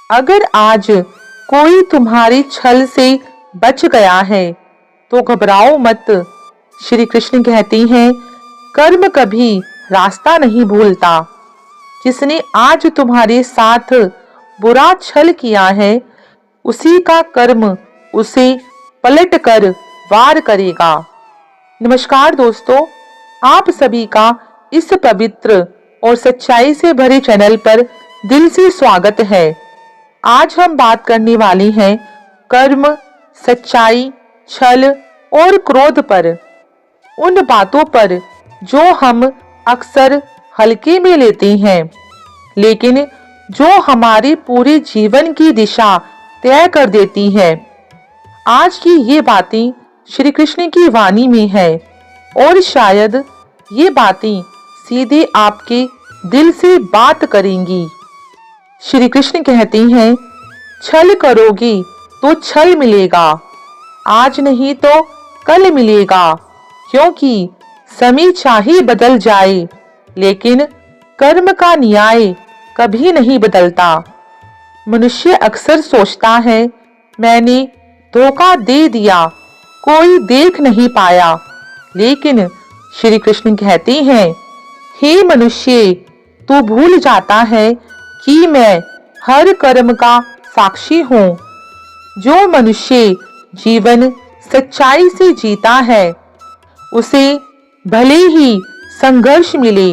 अगर आज कोई तुम्हारी छल से बच गया है तो घबराओ मत। श्री कृष्ण कहती हैं, कर्म कभी रास्ता नहीं भूलता। जिसने आज तुम्हारे साथ बुरा छल किया है उसी का कर्म उसे पलट कर वार करेगा। नमस्कार दोस्तों, आप सभी का इस पवित्र और सच्चाई से भरे चैनल पर दिल से स्वागत है। आज हम बात करने वाले हैं कर्म, सच्चाई, छल और क्रोध पर। उन बातों पर जो हम अक्सर हल्के में लेते हैं, लेकिन जो हमारे पूरे जीवन की दिशा तय कर देती है। आज की ये बातें श्री कृष्ण की वाणी में है और शायद ये बातें सीधे आपके दिल से बात करेंगी। श्री कृष्ण कहते हैं, छल करोगी तो छल मिलेगा, आज नहीं तो कल मिलेगा, क्योंकि समय चाहे बदल जाए लेकिन कर्म का न्याय कभी नहीं बदलता। मनुष्य अक्सर सोचता है, मैंने धोखा दे दिया, कोई देख नहीं पाया, लेकिन श्री कृष्ण कहते हैं, हे मनुष्य, तू भूल जाता है कि मैं हर कर्म का साक्षी हूँ। जो मनुष्य जीवन सच्चाई से जीता है उसे भले ही संघर्ष मिले,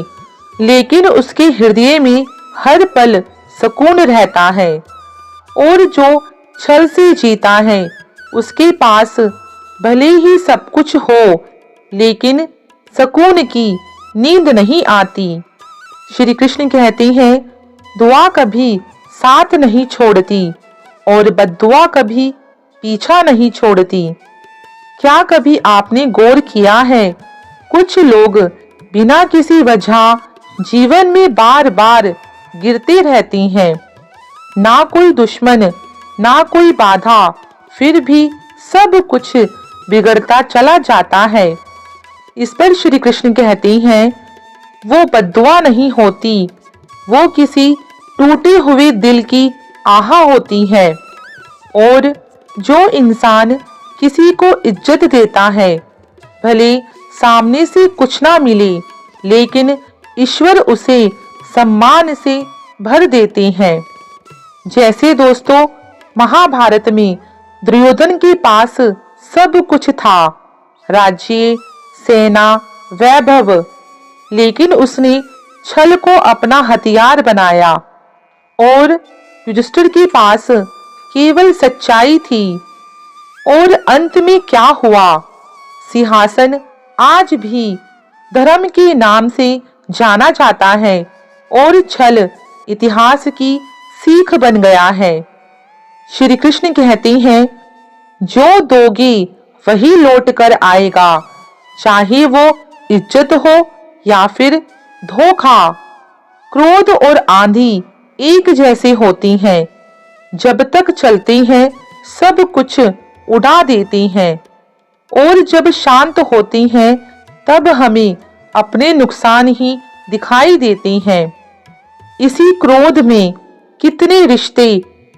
लेकिन उसके हृदय में हर पल सुकून रहता है। और जो छल से जीता है उसके पास भले ही सब कुछ हो, लेकिन सुकून की नींद नहीं आती। श्री कृष्ण कहते हैं, दुआ कभी साथ नहीं छोड़ती और बद्दुआ कभी पीछा नहीं छोड़ती। क्या कभी आपने गौर किया है, कुछ लोग बिना किसी वजह जीवन में बार बार गिरते रहते हैं। ना कोई दुश्मन, ना कोई बाधा, फिर भी सब कुछ बिगड़ता चला जाता है। इस पर श्री कृष्ण कहते हैं, वो बद्दुआ नहीं होती, वो किसी टूटे हुए दिल की आह होती है। और जो इंसान किसी को इज्जत देता है, भले सामने से कुछ ना मिले, लेकिन ईश्वर उसे सम्मान से भर देते हैं। जैसे दोस्तों, महाभारत में दुर्योधन के पास सब कुछ था, राज्य, सेना, वैभव, लेकिन उसने छल को अपना हथियार बनाया। और युधिष्ठिर के पास केवल सच्चाई थी। और अंत में क्या हुआ? सिंहासन आज भी धर्म के नाम से जाना जाता है और छल इतिहास की सीख बन गया है। श्री कृष्ण कहते हैं, जो दोगे वही लौट कर आएगा, चाहे वो इज्जत हो या फिर धोखा। क्रोध और आंधी एक जैसे होती हैं, जब तक चलती हैं सब कुछ उड़ा देती हैं, और जब शांत होती हैं तब हमें अपने नुकसान ही दिखाई देते हैं। इसी क्रोध में कितने रिश्ते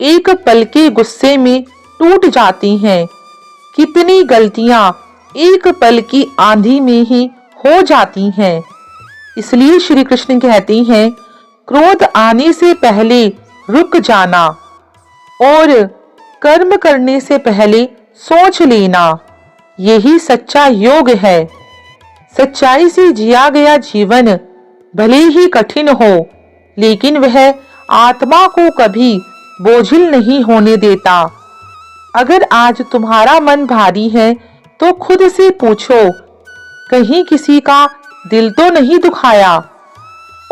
एक पल के गुस्से में टूट जाती हैं, कितनी गलतियां एक पल की आंधी में ही हो जाती हैं। इसलिए श्री कृष्ण कहती हैं, क्रोध आने से पहले रुक जाना और कर्म करने से पहले सोच लेना, यही सच्चा योग है। सच्चाई से जिया गया जीवन भले ही कठिन हो, लेकिन वह आत्मा को कभी बोझिल नहीं होने देता। अगर आज तुम्हारा मन भारी है तो खुद से पूछो, कहीं किसी का दिल तो नहीं दुखाया?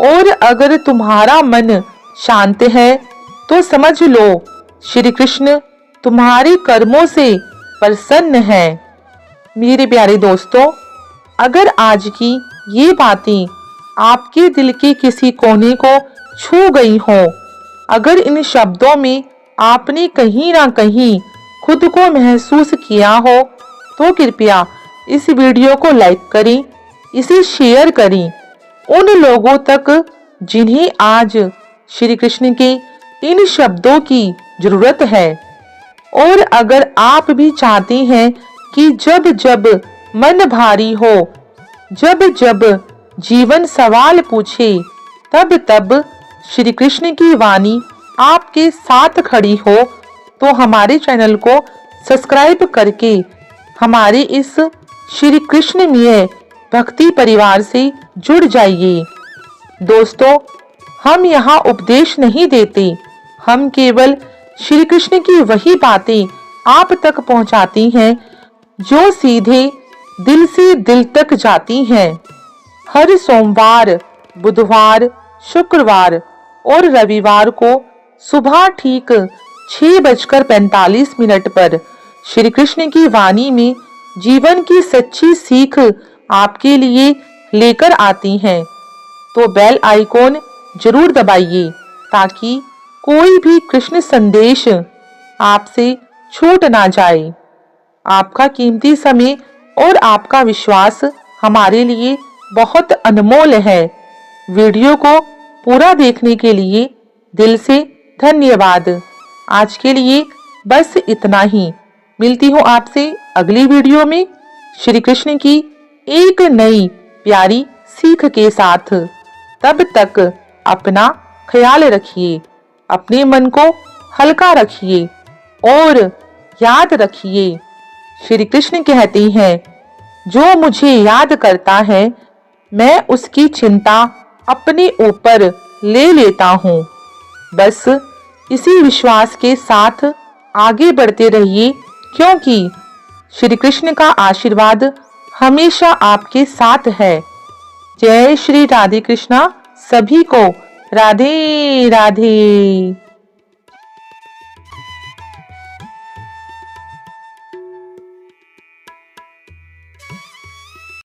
और अगर तुम्हारा मन शांत है तो समझ लो, श्री कृष्ण तुम्हारे कर्मों से प्रसन्न है। मेरे प्यारे दोस्तों, अगर आज की ये बातें आपके दिल के किसी कोने को छू गई हो, अगर इन शब्दों में आपने कहीं ना कहीं खुद को महसूस किया हो, तो कृपया इस वीडियो को लाइक करें, इसे शेयर करें उन लोगों तक जिन्हें आज श्री कृष्ण के इन शब्दों की जरूरत है। और अगर आप भी चाहते हैं कि जब जब मन भारी हो, जब जब जीवन सवाल पूछे, तब तब श्री कृष्ण की वाणी आपके साथ खड़ी हो, तो हमारे चैनल को सब्सक्राइब करके हमारे इस श्री कृष्णमय भक्ति परिवार से जुड़ जाइए। दोस्तों, हम यहाँ उपदेश नहीं देते, हम केवल श्री कृष्ण की वही बातें आप तक पहुँचाती हैं जो सीधे दिल से दिल तक जाती हैं। हर सोमवार, बुधवार, शुक्रवार और रविवार को सुबह ठीक 6:45 पर श्री कृष्ण की वाणी में जीवन की सच्ची सीख आपके लिए लेकर आती हैं। तो बेल आइकॉन जरूर दबाइए ताकि कोई भी कृष्ण संदेश आपसे छूट ना जाए। आपका कीमती समय और आपका विश्वास हमारे लिए बहुत अनमोल है। वीडियो को पूरा देखने के लिए दिल से धन्यवाद। आज के लिए बस इतना ही। मिलती हूँ आपसे अगली वीडियो में श्री कृष्ण की एक नई प्यारी सीख के साथ। तब तक अपना ख्याल रखिए, अपने मन को हल्का रखिए और याद रखिए, श्री कृष्ण कहते हैं, जो मुझे याद करता है मैं उसकी चिंता अपने ऊपर ले लेता हूँ। बस इसी विश्वास के साथ आगे बढ़ते रहिए, क्योंकि श्री कृष्ण का आशीर्वाद हमेशा आपके साथ है। जय श्री राधे कृष्णा। सभी को राधे राधे।